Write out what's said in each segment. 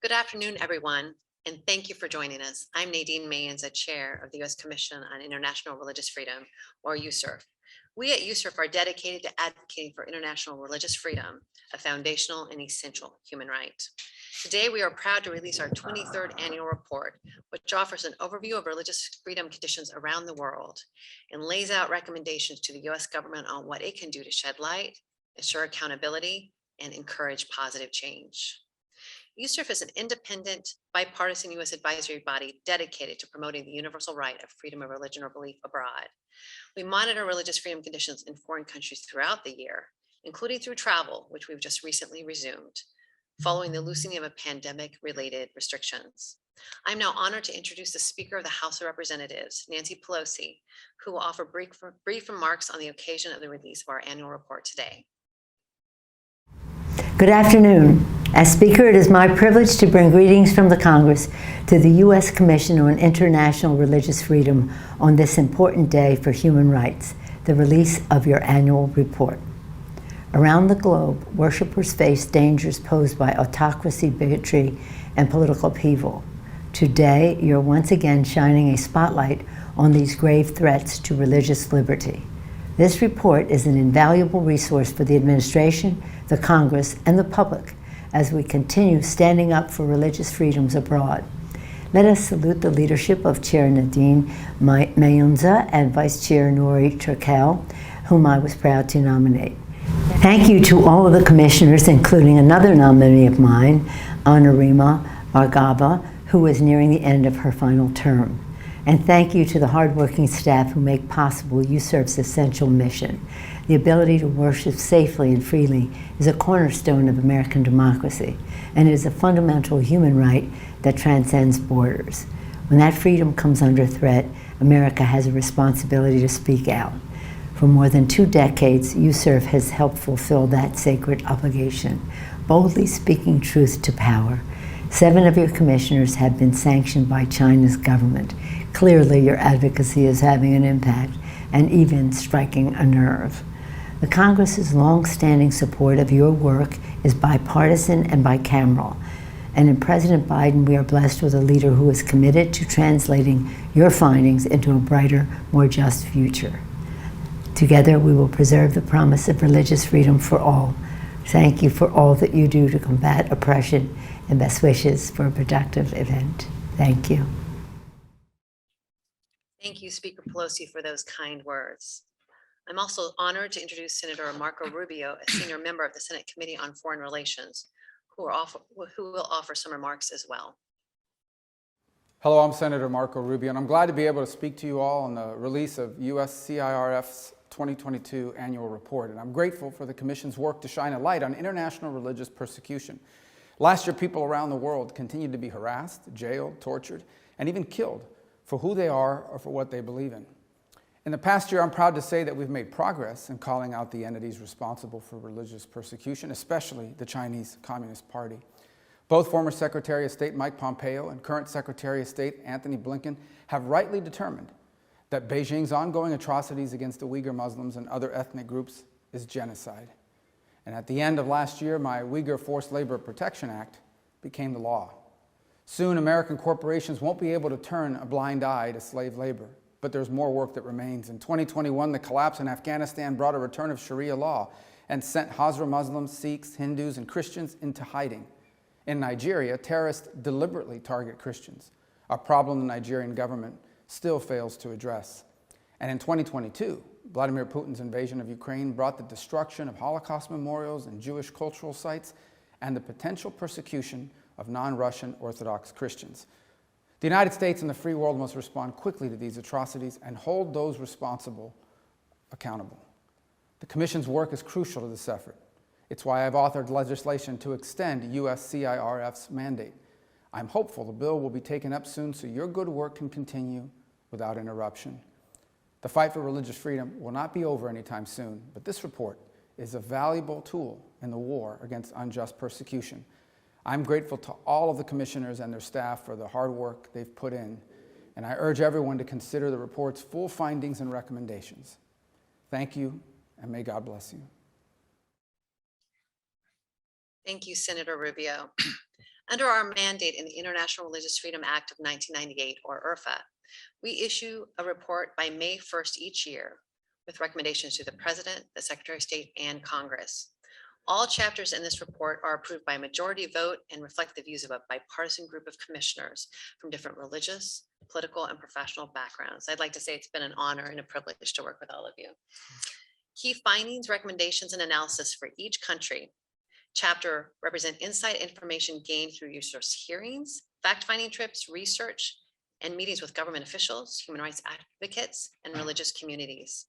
Good afternoon, everyone, and thank you for joining us. I'm Nadine Mayens, a chair of the U.S. Commission on International Religious Freedom, or USCIRF. We at USCIRF are dedicated to advocating for international religious freedom, a foundational and essential human right. Today, we are proud to release our 23rd annual report, which offers an overview of religious freedom conditions around the world and lays out recommendations to the U.S. government on what it can do to shed light, ensure accountability, and encourage positive change. USCIRF is an independent, bipartisan U.S. advisory body dedicated to promoting the universal right of freedom of religion or belief abroad. We monitor religious freedom conditions in foreign countries throughout the year, including through travel, which we've just recently resumed, following the loosening of a pandemic-related restrictions. I'm now honored to introduce the Speaker of the House of Representatives, Nancy Pelosi, who will offer brief remarks on the occasion of the release of our annual report today. Good afternoon. As Speaker, it is my privilege to bring greetings from the Congress to the U.S. Commission on International Religious Freedom on this important day for human rights, the release of your annual report. Around the globe, worshipers face dangers posed by autocracy, bigotry, and political upheaval. Today, you're once again shining a spotlight on these grave threats to religious liberty. This report is an invaluable resource for the administration, the Congress, and the public as we continue standing up for religious freedoms abroad. Let us salute the leadership of Chair Nadine Mayens and Vice Chair Nori Turkel, whom I was proud to nominate. Thank you to all of the commissioners, including another nominee of mine, Anurima Bhargava, who is nearing the end of her final term. And thank you to the hardworking staff who make possible USCIRF's essential mission. The ability to worship safely and freely is a cornerstone of American democracy, and it is a fundamental human right that transcends borders. When that freedom comes under threat, America has a responsibility to speak out. For more than 2 decades, USCIRF has helped fulfill that sacred obligation, boldly speaking truth to power. 7 of your commissioners have been sanctioned by China's government. Clearly, your advocacy is having an impact and even striking a nerve. The Congress's long-standing support of your work is bipartisan and bicameral. And in President Biden, we are blessed with a leader who is committed to translating your findings into a brighter, more just future. Together, we will preserve the promise of religious freedom for all. Thank you for all that you do to combat oppression, and best wishes for a productive event. Thank you. Thank you, Speaker Pelosi, for those kind words. I'm also honored to introduce Senator Marco Rubio, a senior member of the Senate Committee on Foreign Relations, who will offer some remarks as well. Hello, I'm Senator Marco Rubio, and I'm glad to be able to speak to you all on the release of USCIRF's 2022 annual report. And I'm grateful for the Commission's work to shine a light on international religious persecution. Last year, people around the world continued to be harassed, jailed, tortured, and even killed for who they are or for what they believe in. In the past year, I'm proud to say that we've made progress in calling out the entities responsible for religious persecution, especially the Chinese Communist Party. Both former Secretary of State Mike Pompeo and current Secretary of State Antony Blinken have rightly determined that Beijing's ongoing atrocities against the Uyghur Muslims and other ethnic groups is genocide. And at the end of last year, my Uyghur Forced Labor Protection Act became the law. Soon, American corporations won't be able to turn a blind eye to slave labor, but there's more work that remains. In 2021, the collapse in Afghanistan brought a return of Sharia law and sent Hazara Muslims, Sikhs, Hindus, and Christians into hiding. In Nigeria, terrorists deliberately target Christians, a problem the Nigerian government still fails to address. And in 2022, Vladimir Putin's invasion of Ukraine brought the destruction of Holocaust memorials and Jewish cultural sites and the potential persecution of non-Russian Orthodox Christians. The United States and the free world must respond quickly to these atrocities and hold those responsible accountable. The Commission's work is crucial to this effort. It's why I've authored legislation to extend USCIRF's mandate. I'm hopeful the bill will be taken up soon so your good work can continue without interruption. The fight for religious freedom will not be over anytime soon, but this report is a valuable tool in the war against unjust persecution. I'm grateful to all of the commissioners and their staff for the hard work they've put in, and I urge everyone to consider the report's full findings and recommendations. Thank you, and may God bless you. Thank you, Senator Rubio. Under our mandate in the International Religious Freedom Act of 1998, or IRFA, we issue a report by May 1st each year with recommendations to the President, the Secretary of State, and Congress. All chapters in this report are approved by majority vote and reflect the views of a bipartisan group of commissioners from different religious, political, and professional backgrounds. I'd like to say it's been an honor and a privilege to work with all of you. Key findings, recommendations, and analysis for each country chapter represent inside information gained through USCIRF's hearings, fact-finding trips, research, and meetings with government officials, human rights advocates, and religious communities.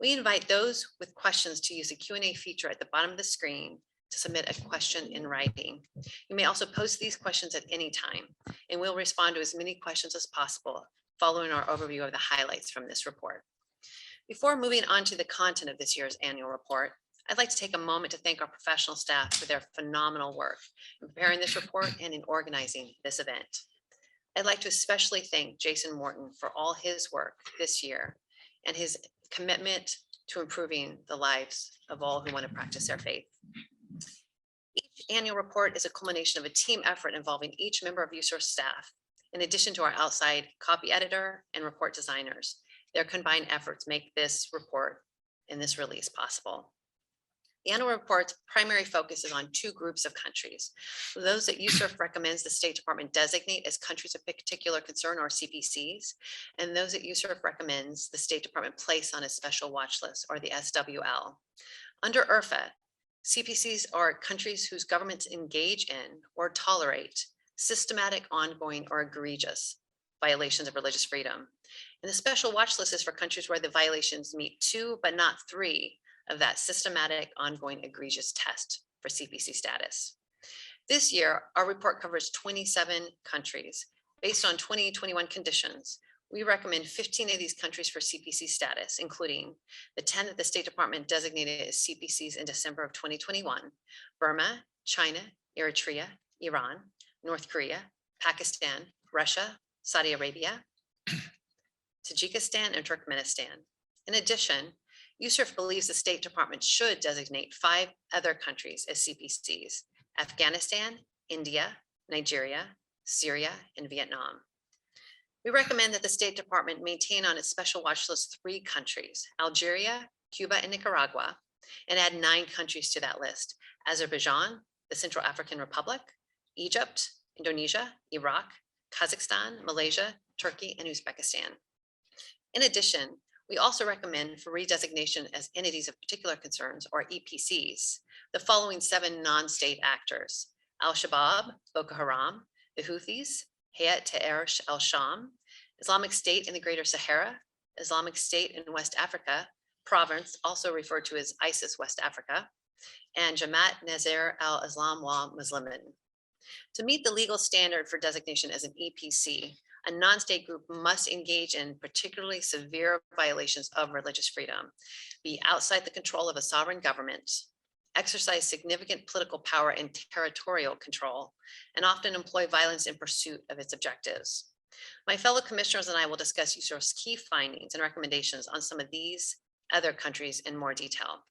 We invite those with questions to use the Q&A feature at the bottom of the screen to submit a question in writing. You may also post these questions at any time, and we'll respond to as many questions as possible following our overview of the highlights from this report. Before moving on to the content of this year's annual report, I'd like to take a moment to thank our professional staff for their phenomenal work in preparing this report and in organizing this event. I'd like to especially thank Jason Morton for all his work this year and his commitment to improving the lives of all who want to practice their faith. Each annual report is a culmination of a team effort involving each member of USCIRF staff, in addition to our outside copy editor and report designers. Their combined efforts make this report and this release possible. The annual report's primary focus is on two groups of countries: those that USCIRF recommends the State Department designate as countries of particular concern, or CPCs, and those that USCIRF recommends the State Department place on a special watch list, or the SWL. Under IRFA, CPCs are countries whose governments engage in or tolerate systematic, ongoing, or egregious violations of religious freedom. And the special watch list is for countries where the violations meet 2, but not 3, of that systematic, ongoing, egregious test for CPC status. This year, our report covers 27 countries. Based on 2021 conditions, we recommend 15 of these countries for CPC status, including the 10 that the State Department designated as CPCs in December of 2021: Burma, China, Eritrea, Iran, North Korea, Pakistan, Russia, Saudi Arabia, Tajikistan, and Turkmenistan. In addition, USCIRF believes the State Department should designate 5 other countries as CPCs: Afghanistan, India, Nigeria, Syria, and Vietnam. We recommend that the State Department maintain on its special watch list 3 countries: Algeria, Cuba, and Nicaragua, and add 9 countries to that list: Azerbaijan, the Central African Republic, Egypt, Indonesia, Iraq, Kazakhstan, Malaysia, Turkey, and Uzbekistan. In addition, we also recommend for redesignation as entities of particular concerns, or EPCs, the following 7 non-state actors: Al-Shabaab, Boko Haram, the Houthis, Hayat Tahrir al-Sham, Islamic State in the Greater Sahara, Islamic State in West Africa, province also referred to as ISIS West Africa, and Jamaat Nasr al-Islam wal Muslimin. To meet the legal standard for designation as an EPC, a non-state group must engage in particularly severe violations of religious freedom, be outside the control of a sovereign government, exercise significant political power and territorial control, and often employ violence in pursuit of its objectives. My fellow commissioners and I will discuss USCIRF's key findings and recommendations on some of these other countries in more detail.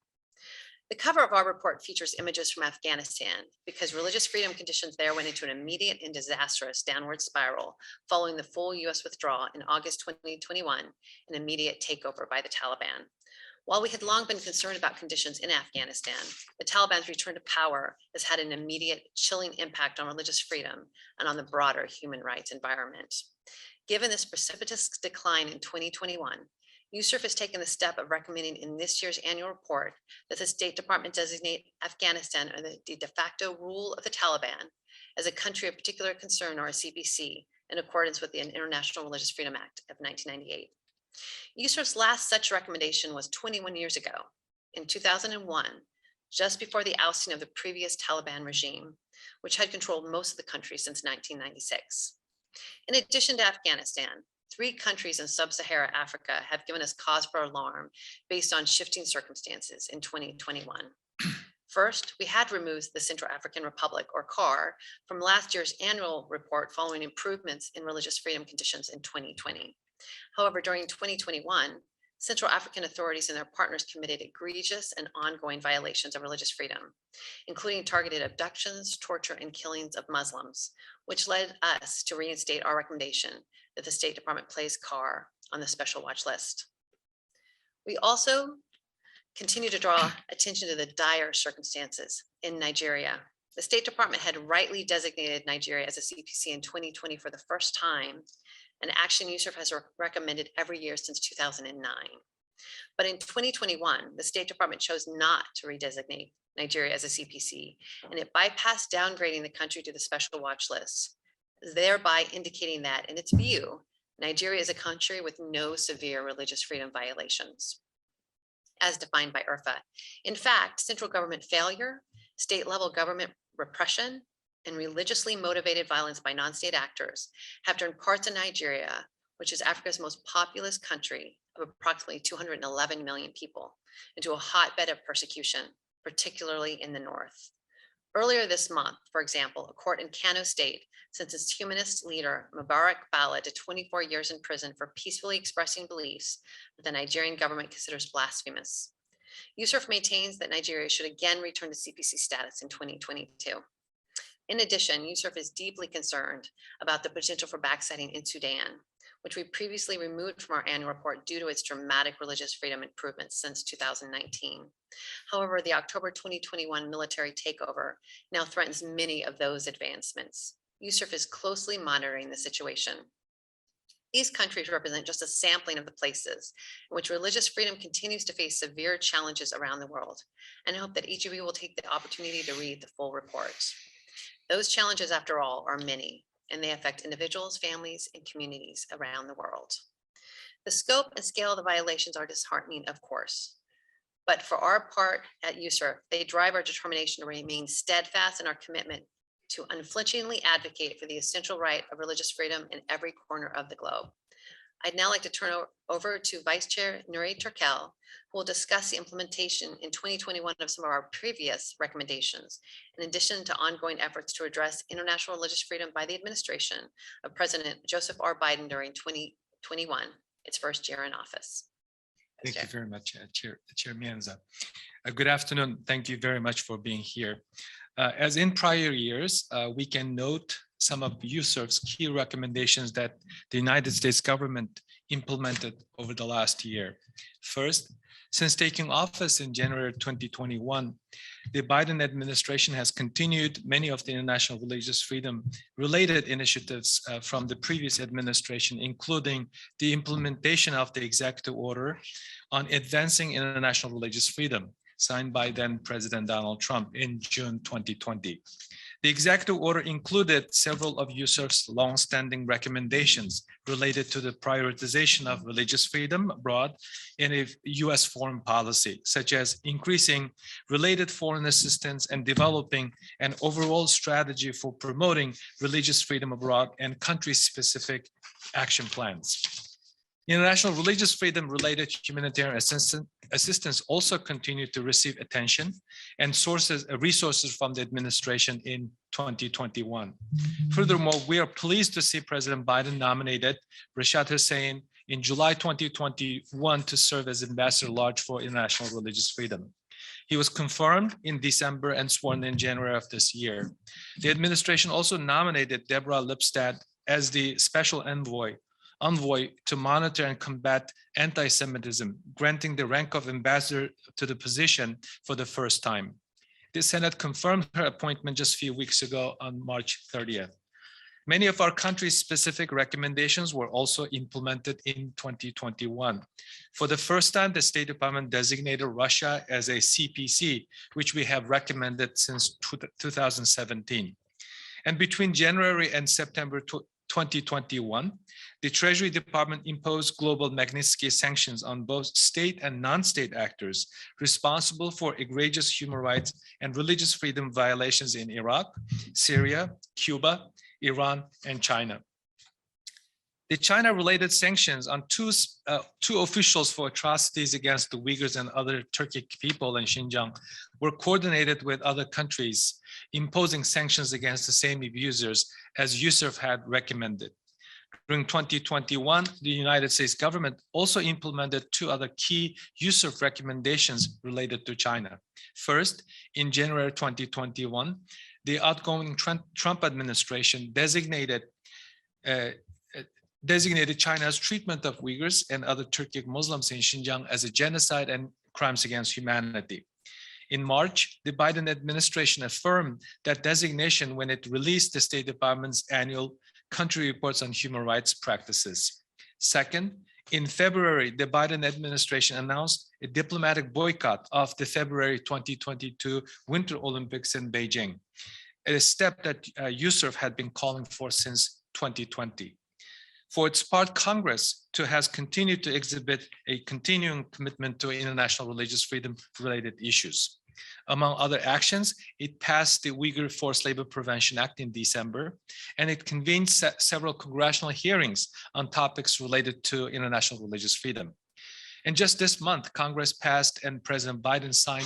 The cover of our report features images from Afghanistan because religious freedom conditions there went into an immediate and disastrous downward spiral following the full US withdrawal in August 2021 and immediate takeover by the Taliban. While we had long been concerned about conditions in Afghanistan, the Taliban's return to power has had an immediate chilling impact on religious freedom and on the broader human rights environment. Given this precipitous decline in 2021, USCIRF has taken the step of recommending in this year's annual report that the State Department designate Afghanistan under the de facto rule of the Taliban as a country of particular concern, or a CPC, in accordance with the International Religious Freedom Act of 1998. USCIRF's last such recommendation was 21 years ago, in 2001, just before the ousting of the previous Taliban regime, which had controlled most of the country since 1996. In addition to Afghanistan, 3 countries in sub-Saharan Africa have given us cause for alarm based on shifting circumstances in 2021. First, we had removed the Central African Republic, or CAR, from last year's annual report following improvements in religious freedom conditions in 2020. However, during 2021, Central African authorities and their partners committed egregious and ongoing violations of religious freedom, including targeted abductions, torture, and killings of Muslims, which led us to reinstate our recommendation that the State Department place CAR on the special watch list. We also continue to draw attention to the dire circumstances in Nigeria. The State Department had rightly designated Nigeria as a CPC in 2020 for the first time, an action USCIRF has recommended every year since 2009. But in 2021, the State Department chose not to redesignate Nigeria as a CPC, and it bypassed downgrading the country to the special watch list, thereby indicating that, in its view, Nigeria is a country with no severe religious freedom violations, as defined by URFA. In fact, central government failure, state-level government repression, and religiously motivated violence by non-state actors have turned parts of Nigeria, which is Africa's most populous country of approximately 211 million people, into a hotbed of persecution, particularly in the north. Earlier this month, for example, a court in Kano State sentenced humanist leader Mubarak Bala to 24 years in prison for peacefully expressing beliefs that the Nigerian government considers blasphemous. USCIRF maintains that Nigeria should again return to CPC status in 2022. In addition, USCIRF is deeply concerned about the potential for backsliding in Sudan, which we previously removed from our annual report due to its dramatic religious freedom improvements since 2019. However, the October 2021 military takeover now threatens many of those advancements. USCIRF is closely monitoring the situation. These countries represent just a sampling of the places in which religious freedom continues to face severe challenges around the world, and I hope that each of you will take the opportunity to read the full report. Those challenges, after all, are many, and they affect individuals, families, and communities around the world. The scope and scale of the violations are disheartening, of course, but for our part at USCIRF, they drive our determination to remain steadfast in our commitment to unflinchingly advocate for the essential right of religious freedom in every corner of the globe. I'd now like to turn over to Vice Chair Nuri Turkel, who will discuss the implementation in 2021 of some of our previous recommendations, in addition to ongoing efforts to address international religious freedom by the administration of President Joseph R. Biden during 2021, its first year in office. Thank you very much, Chair Mienza. Good afternoon. Thank you very much for being here. As in prior years, we can note some of USCIRF's key recommendations that the United States government implemented over the last year. First, since taking office in January 2021, the Biden administration has continued many of the international religious freedom related initiatives from the previous administration, including the implementation of the executive order on advancing international religious freedom, signed by then President Donald Trump in June 2020. The executive order included several of USCIRF's long-standing recommendations related to the prioritization of religious freedom abroad in a U.S. foreign policy, such as increasing related foreign assistance and developing an overall strategy for promoting religious freedom abroad and country-specific action plans. International religious freedom related humanitarian assistance also continued to receive attention and resources from the administration in 2021. Furthermore, we are pleased to see President Biden nominated Rashad Hussain in July 2021 to serve as Ambassador at Large for International Religious Freedom. He was confirmed in December and sworn in January of this year. The administration also nominated Deborah Lipstadt as the Special Envoy to monitor and combat anti-Semitism, granting the rank of ambassador to the position for the first time. The Senate confirmed her appointment just a few weeks ago on March 30th. Many of our country's specific recommendations were also implemented in 2021. For the first time, the State Department designated Russia as a CPC, which we have recommended since 2017. And between January and September 2021, the Treasury Department imposed global Magnitsky sanctions on both state and non-state actors responsible for egregious human rights and religious freedom violations in Iraq, Syria, Cuba, Iran, and China. The China-related sanctions on two officials for atrocities against the Uyghurs and other Turkic people in Xinjiang were coordinated with other countries, imposing sanctions against the same abusers as USCIRF had recommended. During 2021, the United States government also implemented two other key USCIRF recommendations related to China. First, in January 2021, the outgoing Trump administration designated China's treatment of Uyghurs and other Turkic Muslims in Xinjiang as a genocide and crimes against humanity. In March, the Biden administration affirmed that designation when it released the State Department's annual country reports on human rights practices. Second, in February, the Biden administration announced a diplomatic boycott of the February 2022 Winter Olympics in Beijing, a step that USCIRF had been calling for since 2020. For its part, Congress too has continued to exhibit a continuing commitment to international religious freedom related issues. Among other actions, it passed the Uyghur Forced Labor Prevention Act in December, and it convened several congressional hearings on topics related to international religious freedom. And just this month, Congress passed and President Biden signed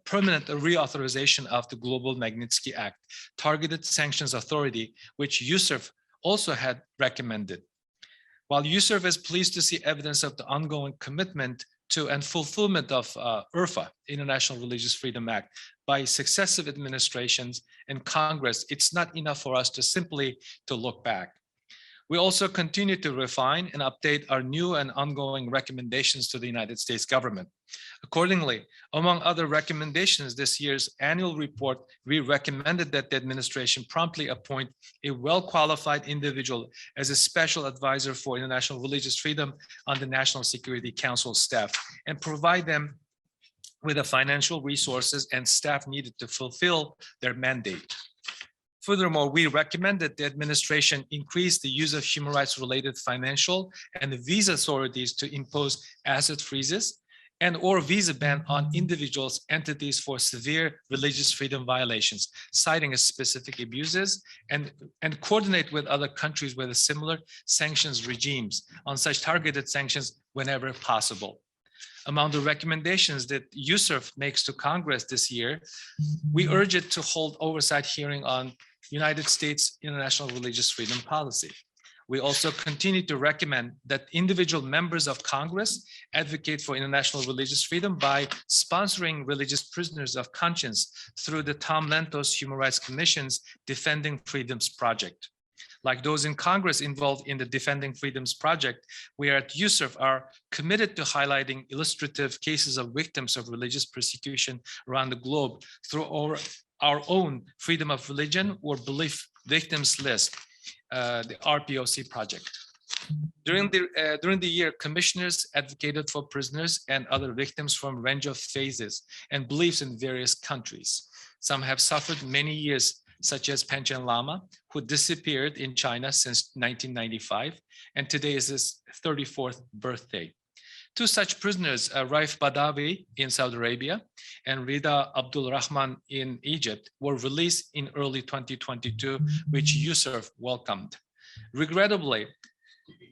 permanent reauthorization of the Global Magnitsky Act, Targeted Sanctions Authority, which USCIRF also had recommended. While USCIRF is pleased to see evidence of the ongoing commitment to and fulfillment of IRFA, International Religious Freedom Act, by successive administrations and Congress, it's not enough for us to simply look back. We also continue to refine and update our new and ongoing recommendations to the United States government. Accordingly, among other recommendations, this year's annual report, we recommended that the administration promptly appoint a well-qualified individual as a special advisor for international religious freedom on the National Security Council staff and provide them with the financial resources and staff needed to fulfill their mandate. Furthermore, we recommend that the administration increase the use of human rights related financial and visa authorities to impose asset freezes and or visa ban on individuals, entities for severe religious freedom violations, citing specific abuses, and coordinate with other countries with similar sanctions regimes on such targeted sanctions whenever possible. Among the recommendations that USCIRF makes to Congress this year, we urge it to hold oversight hearing on United States international religious freedom policy. We also continue to recommend that individual members of Congress advocate for international religious freedom by sponsoring religious prisoners of conscience through the Tom Lantos Human Rights Commission's Defending Freedoms Project. Like those in Congress involved in the Defending Freedoms Project, we at USCIRF are committed to highlighting illustrative cases of victims of religious persecution around the globe through our own Freedom of Religion or Belief Victims List, the RPOC project. During the year, commissioners advocated for prisoners and other victims from a range of phases and beliefs in various countries. Some have suffered many years, such as Panchen Lama, who disappeared in China since 1995, and today is his 34th birthday. Two such prisoners, Raif Badawi in Saudi Arabia and Rida Abdul Rahman in Egypt, were released in early 2022, which USCIRF welcomed. Regrettably,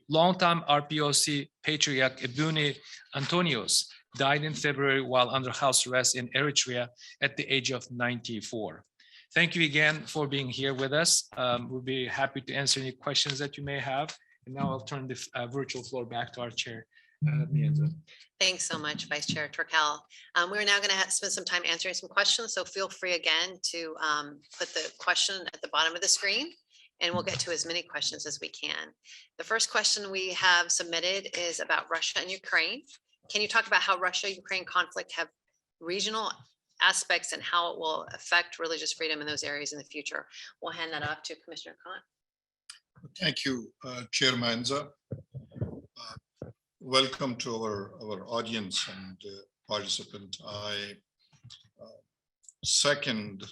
longtime RPOC patriarch Ebuni Antonios died in February while under house arrest in Eritrea at the age of 94. Thank you again for being here with us. We'll be happy to answer any questions that you may have. And now I'll turn the virtual floor back to our chair, Mienza. Thanks so much, Vice Chair Turkel. We're now going to spend some time answering some questions, so feel free again to put the question at the bottom of the screen, and we'll get to as many questions as we can. The first question we have submitted is about Russia and Ukraine. Can you talk about how Russia-Ukraine conflict have regional aspects and how it will affect religious freedom in those areas in the future? We'll hand that off to Commissioner Khan. Thank you, Chair Manza. Welcome to our audience and participant. I second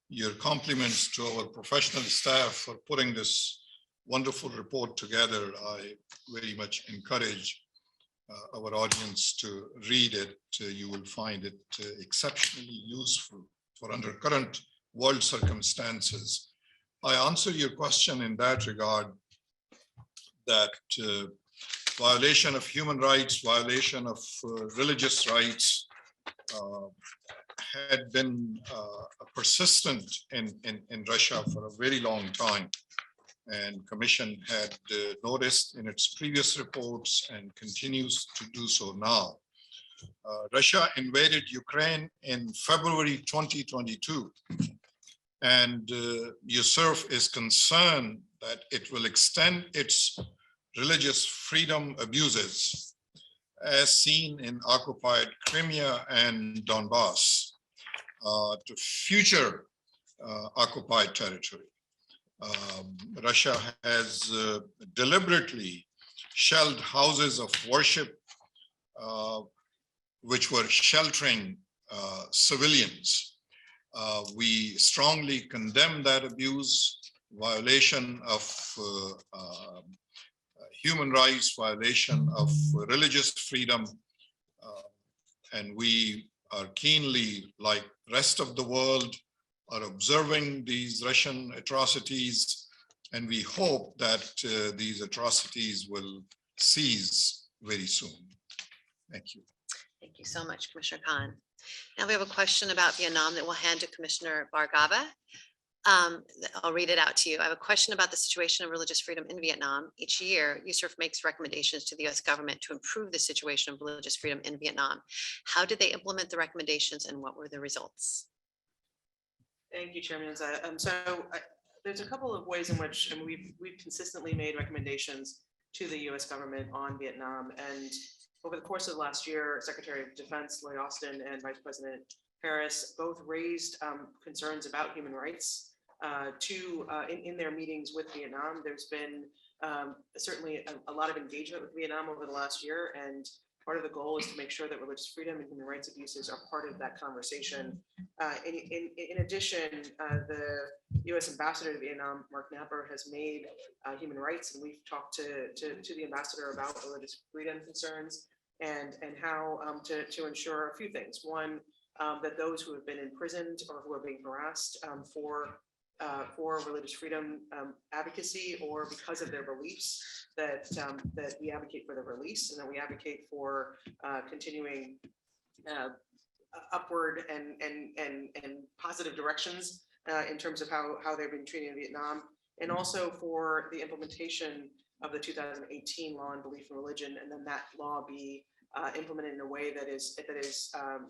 your compliments to our professional staff for putting this wonderful report together. I very much encourage our audience to read it. You will find it exceptionally useful for under current world circumstances. I answer your question in that regard, that violation of human rights, violation of religious rights had been persistent in Russia for a very long time. and Commission had noticed in its previous reports and continues to do so now. Russia invaded Ukraine in February 2022, and USCIRF is concerned that it will extend its religious freedom abuses as seen in occupied Crimea and Donbass to future occupied territory. Russia has deliberately shelled houses of worship which were sheltering civilians. We strongly condemn that abuse, violation of human rights, violation of religious freedom, and we are keenly, like rest of the world, are observing these Russian atrocities, and we hope that these atrocities will cease very soon. Thank you. Thank you so much, Commissioner Khan. Now we have a question about Vietnam that we'll hand to Commissioner Bargava. I'll read it out to you. I have a question about the situation of religious freedom in Vietnam. Each year, USCIRF makes recommendations to the US government to improve the situation of religious freedom in Vietnam. How did they implement the recommendations and what were the results? Thank you, Chairman. There's a couple of ways in which we've consistently made recommendations to the US government on Vietnam. And over the course of the last year, Secretary of Defense Lloyd Austin and Vice President Harris both raised concerns about human rights in their meetings with Vietnam. There's been certainly a lot of engagement with Vietnam over the last year, and part of the goal is to make sure that religious freedom and human rights abuses are part of that conversation. In addition, the U.S. Ambassador to Vietnam, Mark Napper, has made human rights, and we've talked to the ambassador about religious freedom concerns and how to ensure a few things. One, that those who have been imprisoned or who are being harassed for religious freedom advocacy or because of their beliefs, that we advocate for their release, and that we advocate for continuing upward and positive directions in terms of how they've been treated in Vietnam, and also for the implementation of the 2018 law on belief and religion, and then that law be implemented in a way that is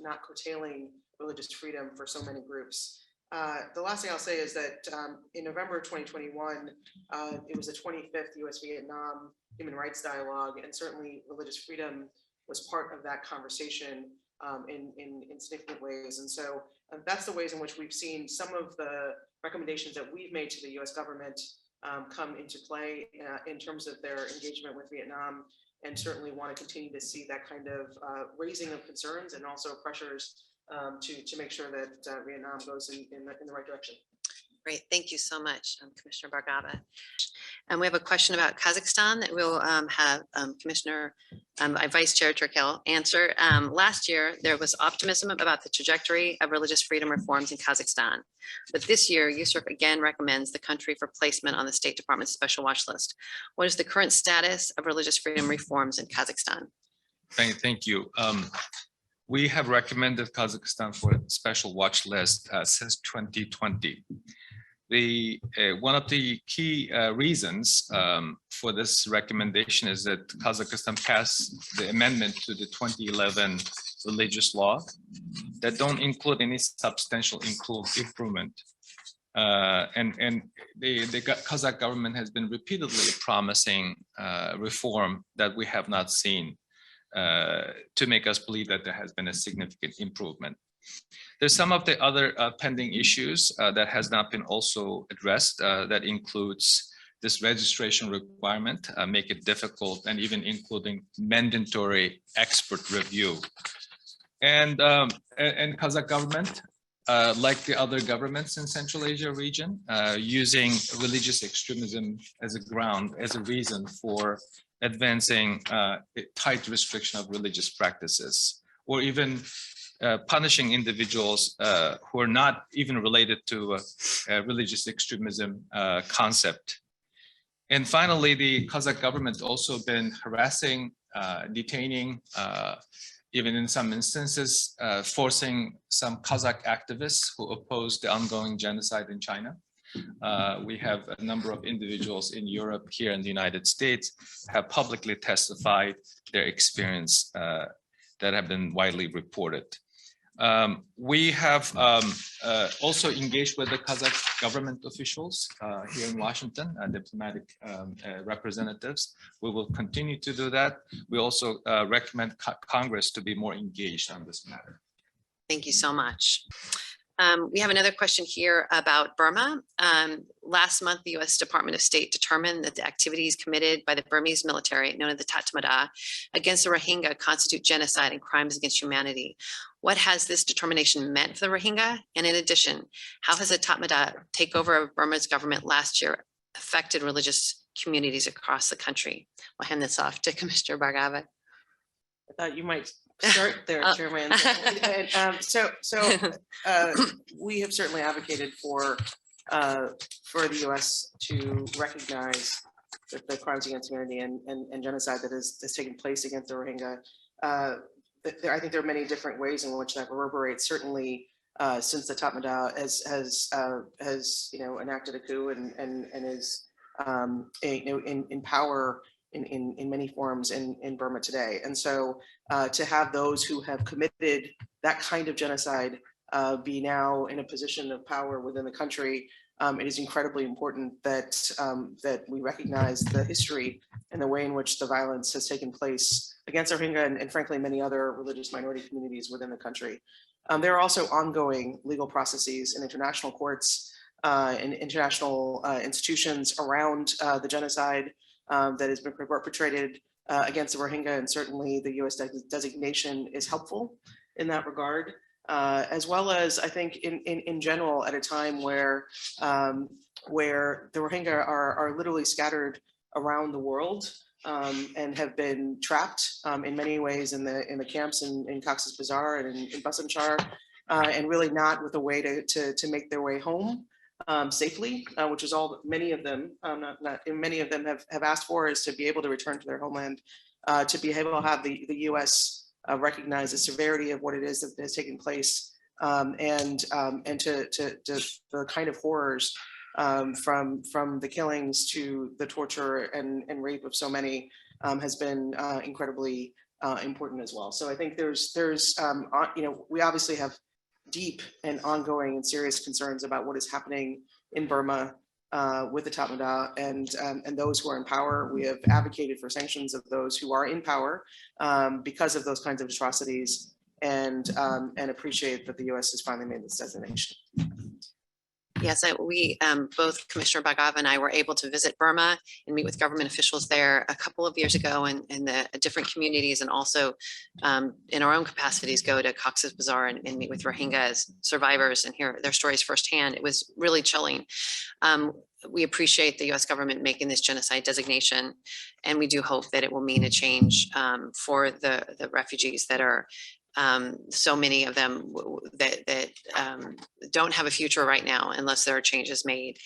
not curtailing religious freedom for so many groups. The last thing I'll say is that in November 2021, it was the 25th US-Vietnam Human Rights Dialogue, and certainly religious freedom was part of that conversation in significant ways. And so that's the ways in which we've seen some of the recommendations that we've made to the US government come into play in terms of their engagement with Vietnam, and certainly want to continue to see that kind of raising of concerns and also pressures to make sure that Vietnam goes in the right direction. Great, thank you so much, Commissioner Bargava. And we have a question about Kazakhstan that we'll have Commissioner Vice Chair Turkel answer. Last year, there was optimism about the trajectory of religious freedom reforms in Kazakhstan. But this year, USCIRF again recommends the country for placement on the State Department's special watch list. What is the current status of religious freedom reforms in Kazakhstan? Thank you. We have recommended Kazakhstan for a special watch list since 2020. One of the key reasons for this recommendation is that Kazakhstan passed the amendment to the 2011 religious law that don't include any substantial improvement. And the Kazakh government has been repeatedly promising reform that we have not seen to make us believe that there has been a significant improvement. There's some of the other pending issues that has not been also addressed that includes this registration requirement, make it difficult, and even including mandatory expert review. And Kazakh government, like the other governments in Central Asia region, using religious extremism as a reason for advancing tight restriction of religious practices, or even punishing individuals who are not even related to religious extremism concept. And finally, the Kazakh government also been harassing, detaining, even in some instances, forcing some Kazakh activists who oppose the ongoing genocide in China We have a number of individuals in Europe, here in the United States, have publicly testified their experience that have been widely reported. We have also engaged with the Kazakh government officials here in Washington, diplomatic representatives. We will continue to do that. We also recommend Congress to be more engaged on this matter. Thank you so much. We have another question here about Burma. Last month, the U.S. Department of State determined that the activities committed by the Burmese military, known as the Tatmadaw, against the Rohingya constitute genocide and crimes against humanity. What has this determination meant for the Rohingya? And in addition, how has the Tatmadaw takeover of Burma's government last year affected religious communities across the country? I'll hand this off to Commissioner Bhargava. I thought you might start there, Chairman. We have certainly advocated for the U.S. to recognize the crimes against humanity and genocide that has taken place against the Rohingya. I think there are many different ways in which that reverberates. Certainly, since the Tatmadaw has enacted a coup and is in power in many forms in Burma today. And so to have those who have committed that kind of genocide be now in a position of power within the country, it is incredibly important that we recognize the history and the way in which the violence has taken place against Rohingya and frankly many other religious minority communities within the country. There are also ongoing legal processes in international courts and international institutions around the genocide that has been perpetrated against the Rohingya, and certainly the U.S. designation is helpful in that regard, as well as I think in general at a time where the Rohingya are literally scattered around the world and have been trapped in many ways in the camps in Cox's Bazar and in Bhasan Char, and really not with a way to make their way home safely, which is all many of them have asked for, is to be able to return to their homeland, to be able to have the U.S. recognize the severity of what it is that has taken place, and to the kind of horrors from the killings to the torture and rape of so many has been incredibly important as well. So I think there's we obviously have deep and ongoing and serious concerns about what is happening in Burma with the Tatmadaw and those who are in power. We have advocated for sanctions of those who are in power because of those kinds of atrocities, and appreciate that the U.S. has finally made this designation. Yes, we both Commissioner Bhargava and I were able to visit Burma and meet with government officials there a couple of years ago in the different communities, and also in our own capacities go to Cox's Bazar and meet with Rohingya as survivors and hear their stories firsthand. It was really chilling. We appreciate the U.S. government making this genocide designation, and we do hope that it will mean a change for the refugees that are so many of them that don't have a future right now unless there are changes made.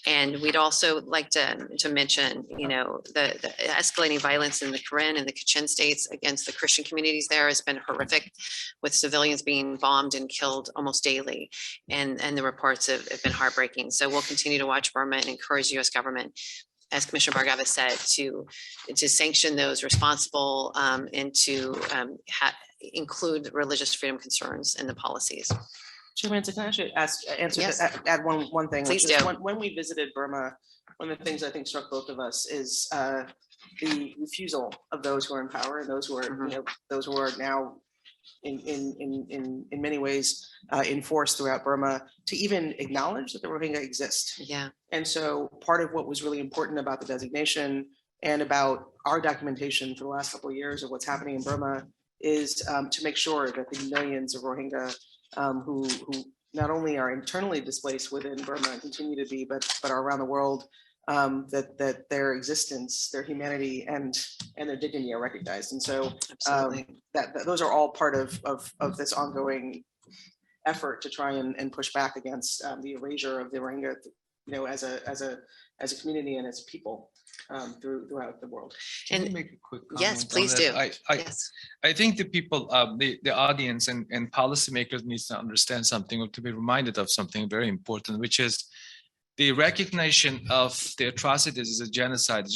And we'd also like to mention, the escalating violence in the Karen and the Kachin states against the Christian communities there has been horrific, with civilians being bombed and killed almost daily. And the reports have been heartbreaking. So we'll continue to watch Burma and encourage the U.S. government, as Commissioner Bhargava said, to sanction those responsible and to include religious freedom concerns in the policies. Chairman, can I actually answer Yes. add one thing? Please which is do. When we visited Burma, one of the things I think struck both of us is the refusal of those who are in power and those who are those who are now in many ways enforced throughout Burma to even acknowledge that the Rohingya exist. Yeah. And so part of what was really important about the designation and about our documentation for the last couple of years of what's happening in Burma is to make sure that the millions of Rohingya who not only are internally displaced within Burma and continue to be, but are around the world, that their existence, their humanity, and their dignity are recognized. And so that those are all part of this ongoing effort to try and push back against the erasure of the Rohingya, as a community and as people throughout the world. Can And I make a quick comment? yes, please do. Yes. I think the people, the audience and policymakers needs to understand something, or to be reminded of something very important, which is The recognition of the atrocities as a genocide is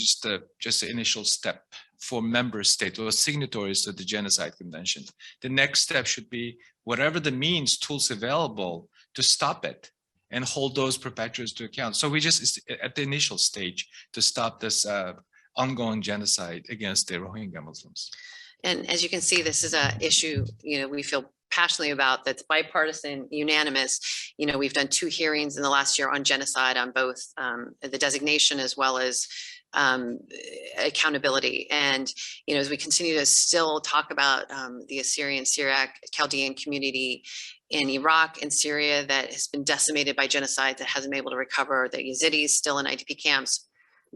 just the initial step for member states or signatories to the Genocide Convention. The next step should be whatever the means, tools available to stop it and hold those perpetrators to account. So we just at the initial stage to stop this ongoing genocide against the Rohingya Muslims. And as you can see, this is an issue, we feel passionately about, that's bipartisan, unanimous. We've done 2 hearings in the last year on genocide, on both the designation as well as accountability. And, as we continue to still talk about the Assyrian, Syriac, Chaldean community in Iraq and Syria that has been decimated by genocide, that hasn't been able to recover, the Yazidis still in IDP camps,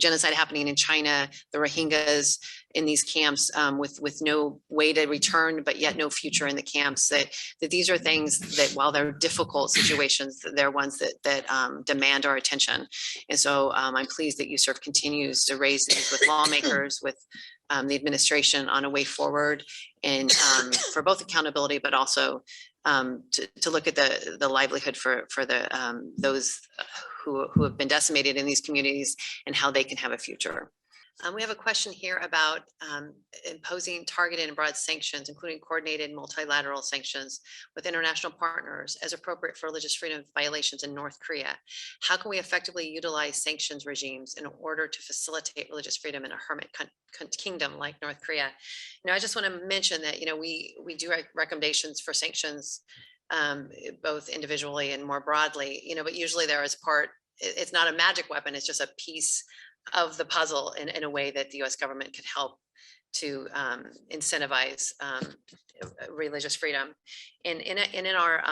genocide happening in China, the Rohingyas in these camps with no way to return, but yet no future in the camps, that these are things that, while they're difficult situations, they're ones that demand our attention. And so I'm pleased that USCIRF continues to raise these with lawmakers, with the administration on a way forward, and for both accountability, but also to look at the livelihood for those who have been decimated in these communities and how they can have a future. We have a question here about imposing targeted and broad sanctions, including coordinated multilateral sanctions with international partners as appropriate for religious freedom violations in North Korea. How can we effectively utilize sanctions regimes in order to facilitate religious freedom in a hermit kingdom like North Korea? I just want to mention that, we do recommendations for sanctions both individually and more broadly, but usually there is it's not a magic weapon, it's just a piece of the puzzle in a way that the US government could help to incentivize religious freedom. And in our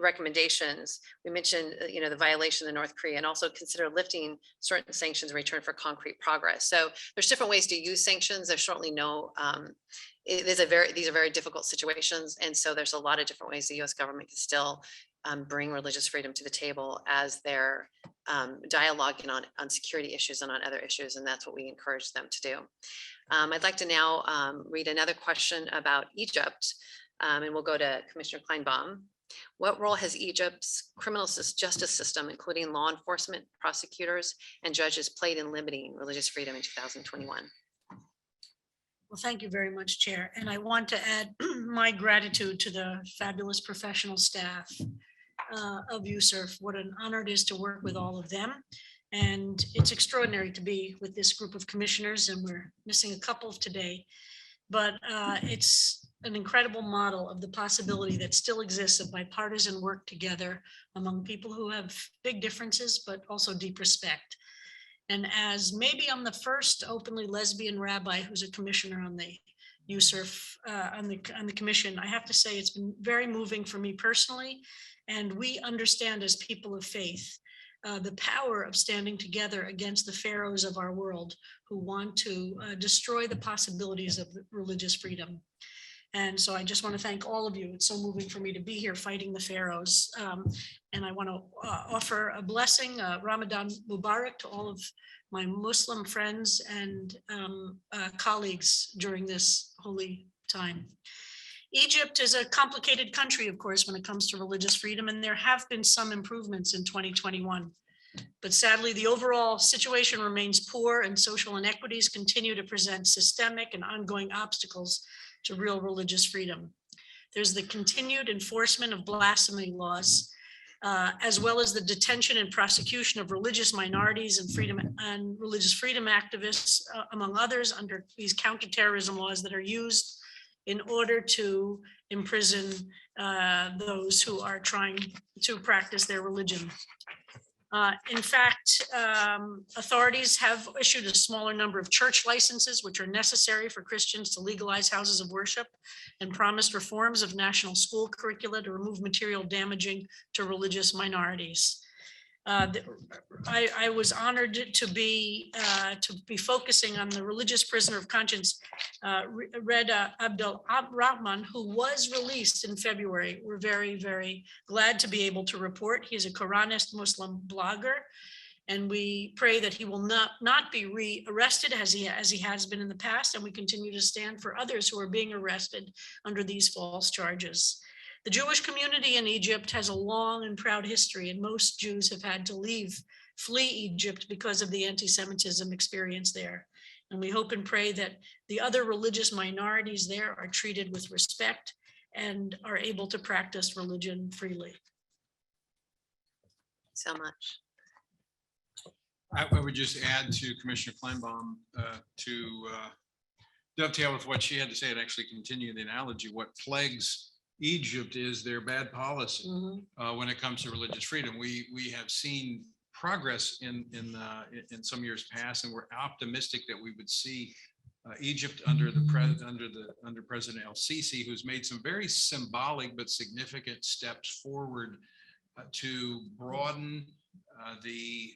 recommendations, we mentioned, the violation of North Korea, and also consider lifting certain sanctions in return for concrete progress. So there's different ways to use sanctions. There's certainly no, these are very difficult situations. And so there's a lot of different ways the US government can still bring religious freedom to the table as they're dialoguing on security issues and on other issues. And that's what we encourage them to do. I'd like to now read another question about Egypt, and we'll go to Commissioner Kleinbaum. What role has Egypt's criminal justice system, including law enforcement, prosecutors, and judges, played in limiting religious freedom in 2021? Well, thank you very much, Chair. And I want to add my gratitude to the fabulous professional staff of USCIRF. What an honor it is to work with all of them. And it's extraordinary to be with this group of commissioners, and we're missing a couple today. But it's an incredible model of the possibility that still exists of bipartisan work together among people who have big differences, but also deep respect. And as maybe I'm the first openly lesbian rabbi who's a commissioner on the USCIRF, on the commission, I have to say it's been very moving for me personally. And we understand as people of faith the power of standing together against the pharaohs of our world who want to destroy the possibilities of religious freedom. And so I just want to thank all of you. It's so moving for me to be here fighting the pharaohs. And I want to offer a blessing, Ramadan Mubarak, to all of my Muslim friends and colleagues during this holy time. Egypt is a complicated country, of course, when it comes to religious freedom, and there have been some improvements in 2021. But sadly, the overall situation remains poor, and social inequities continue to present systemic and ongoing obstacles to real religious freedom. There's the continued enforcement of blasphemy laws, as well as the detention and prosecution of religious minorities and religious freedom activists, among others, under these counterterrorism laws that are used in order to imprison those who are trying to practice their religion. In fact, authorities have issued a smaller number of church licenses, which are necessary for Christians to legalize houses of worship, and promised reforms of national school curricula to remove material damaging to religious minorities. I was honored to be focusing on the religious prisoner of conscience, Reda Abdel Rahman, who was released in February. We're very, very glad to be able to report. He is a Quranist Muslim blogger, and we pray that he will not be re-arrested as he has been in the past, and we continue to stand for others who are being arrested under these false charges. The Jewish community in Egypt has a long and proud history, and most Jews have had to flee Egypt because of the anti-Semitism experienced there. And we hope and pray that the other religious minorities there are treated with respect and are able to practice religion freely. So much. I would just add to Commissioner Kleinbaum to dovetail with what she had to say and actually continue the analogy. What plagues Egypt is their bad policy when it comes to religious freedom. We have seen progress in some years past, and we're optimistic that we would see Egypt under President El-Sisi, who's made some very symbolic but significant steps forward to broaden the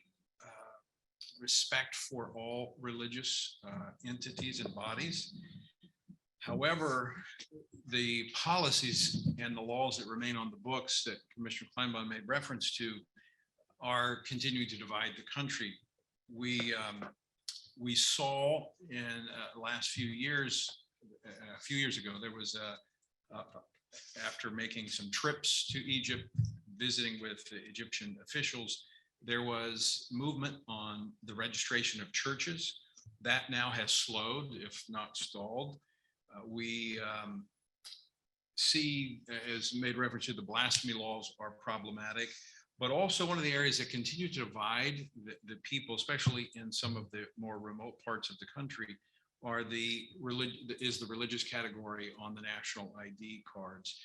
respect for all religious entities and bodies. However, the policies and the laws that remain on the books that Commissioner Kleinbaum made reference to are continuing to divide the country. We saw in the last few years, a few years ago, there was after making some trips to Egypt, visiting with the Egyptian officials, there was movement on the registration of churches. That now has slowed, if not stalled. We see, as made reference to, the blasphemy laws are problematic, but also one of the areas that continue to divide the people, especially in some of the more remote parts of the country, are the religious category on the national ID cards.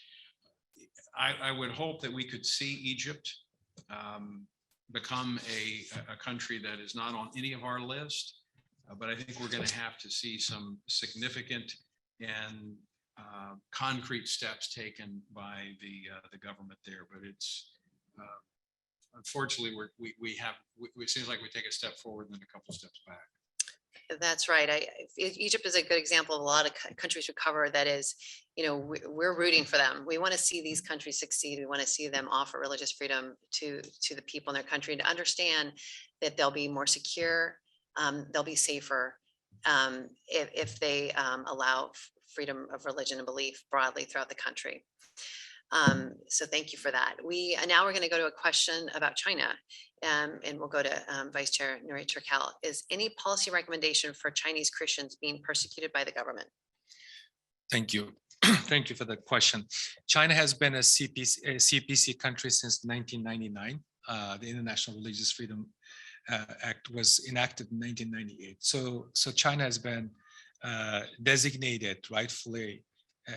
I would hope that we could see Egypt become a country that is not on any of our list, but I think we're going to have to see some significant and concrete steps taken by the government there. But it's unfortunately it seems like we take a step forward and then a couple steps back. That's right. Egypt is a good example of a lot of countries we cover that is, we're rooting for them. We want to see these countries succeed. We want to see them offer religious freedom to the people in their country, and to understand that they'll be more secure, they'll be safer if they allow freedom of religion and belief broadly throughout the country. So thank you for that. Now we're going to go to a question about China, and we'll go to Vice Chair Nuri Turkel. Is any policy recommendation for Chinese Christians being persecuted by the government? Thank you. Thank you for the question. China has been a CPC country since 1999. The International Religious Freedom Act was enacted in 1998. So China has been designated rightfully,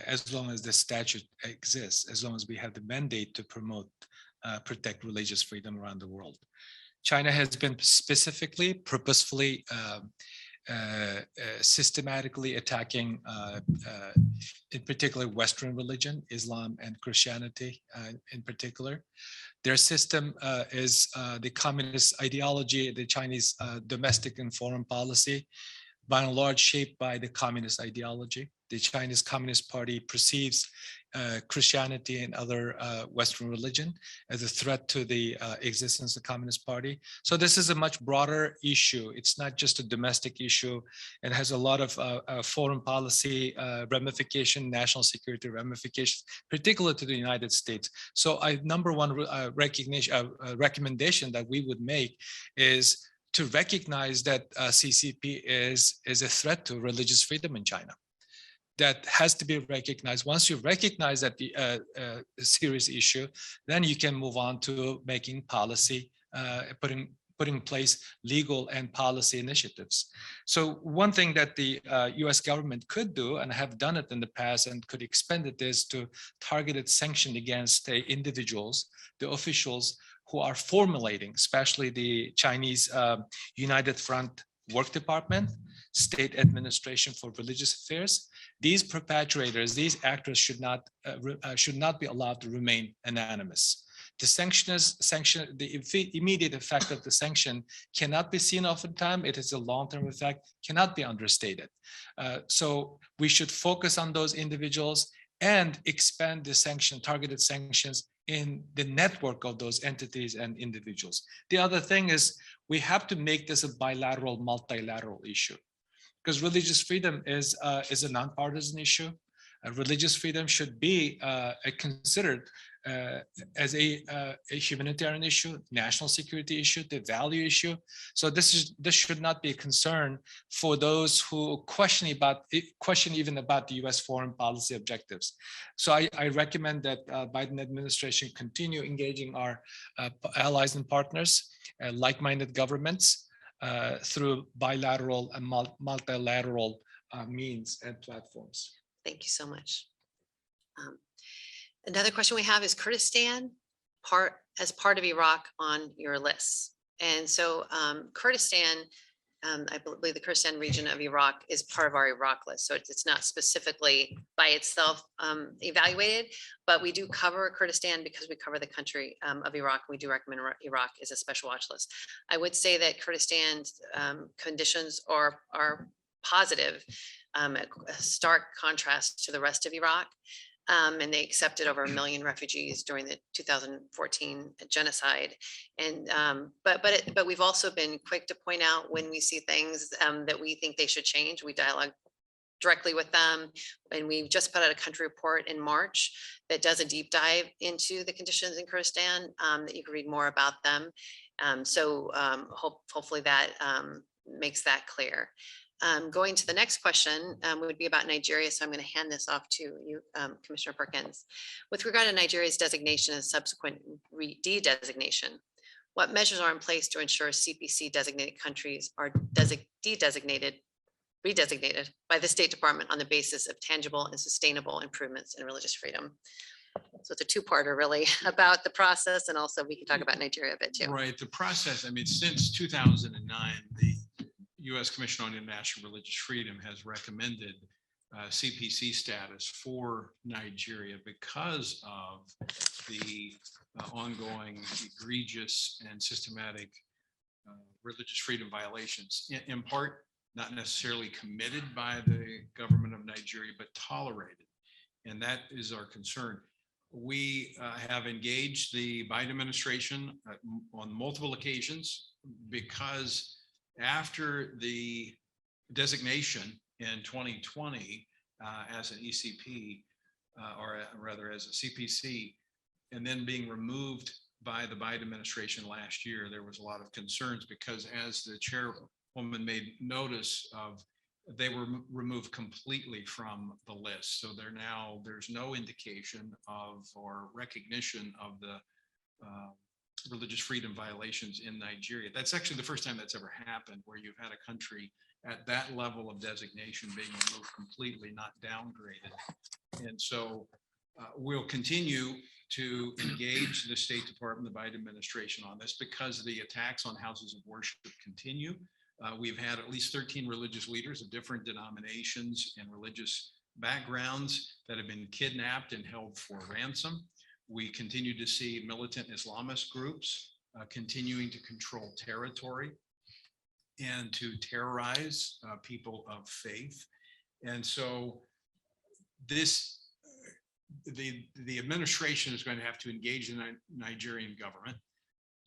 as long as the statute exists, as long as we have the mandate to protect religious freedom around the world. China has been specifically, purposefully, systematically attacking, in particular, Western religion, Islam and Christianity in particular. Their system is the communist ideology, the Chinese domestic and foreign policy, by and large shaped by the communist ideology. The Chinese Communist Party perceives Christianity and other Western religion as a threat to the existence of the Communist Party. So this is a much broader issue. It's not just a domestic issue. It has a lot of foreign policy ramification, national security ramifications, particularly to the United States. So number one recommendation that we would make is to recognize that CCP is a threat to religious freedom in China. That has to be recognized. Once you recognize that the serious issue, then you can move on to making policy, putting in place legal and policy initiatives. So one thing that the US government could do, and have done it in the past and could expand it, is to targeted sanction against the individuals, the officials who are formulating, especially the Chinese United Front Work Department, State Administration for Religious Affairs. These perpetrators, these actors should not be allowed to remain anonymous. The immediate effect of the sanction cannot be seen oftentimes. It is a long-term effect, cannot be understated. So we should focus on those individuals and expand the targeted sanctions in the network of those entities and individuals. The other thing is we have to make this a bilateral, multilateral issue, because religious freedom is a nonpartisan issue. Religious freedom should be considered as a humanitarian issue, national security issue, the value issue. So this should not be a concern for those who question even about the U.S. foreign policy objectives. So I recommend that Biden administration continue engaging our allies and partners, like-minded governments, through bilateral and multilateral means and platforms. Thank you so much. Another question we have is Kurdistan as part of Iraq on your lists. And so Kurdistan, I believe the Kurdistan region of Iraq is part of our Iraq list. So it's not specifically by itself evaluated, but we do cover Kurdistan because we cover the country of Iraq. We do recommend Iraq as a special watch list. I would say that Kurdistan's conditions are positive, a stark contrast to the rest of Iraq. And they accepted over 1 million refugees during the 2014 genocide. And but we've also been quick to point out when we see things that we think they should change. We dialogue directly with them, and we just put out a country report in March that does a deep dive into the conditions in Kurdistan. That you can read more about them. Hopefully that makes that clear. Going to the next question would be about Nigeria. So I'm going to hand this off to you, Commissioner Perkins. With regard to Nigeria's designation and subsequent de-designation, what measures are in place to ensure CPC designated countries are redesignated by the State Department on the basis of tangible and sustainable improvements in religious freedom? So it's a two-parter really about the process, and also we can talk about Nigeria a bit too. Right, the process, I mean, since 2009, the U.S. Commission on International Religious Freedom has recommended CPC status for Nigeria because of the ongoing egregious and systematic religious freedom violations, in part not necessarily committed by the government of Nigeria, but tolerated. And that is our concern. We have engaged the Biden administration on multiple occasions because after the designation in 2020 as an ECP, or rather as a CPC, and then being removed by the Biden administration last year, there was a lot of concerns because, as the chairwoman made notice of, they were removed completely from the list. So there's no indication of or recognition of the religious freedom violations in Nigeria. That's actually the first time that's ever happened, where you've had a country at that level of designation being removed completely, not downgraded. And so we'll continue to engage the State Department, the Biden administration on this, because the attacks on houses of worship continue. We've had at least 13 religious leaders of different denominations and religious backgrounds that have been kidnapped and held for ransom. We continue to see militant Islamist groups continuing to control territory and to terrorize people of faith. And so the administration is going to have to engage the Nigerian government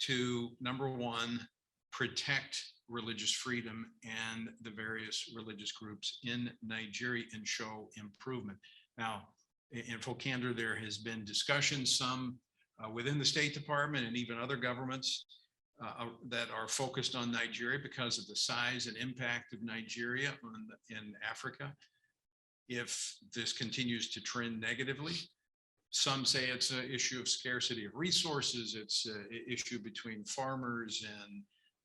to, number one, protect religious freedom and the various religious groups in Nigeria and show improvement. Now, in full candor, there has been discussion, some within the State Department and even other governments that are focused on Nigeria because of the size and impact of Nigeria in Africa. If this continues to trend negatively, some say it's an issue of scarcity of resources, it's an issue between farmers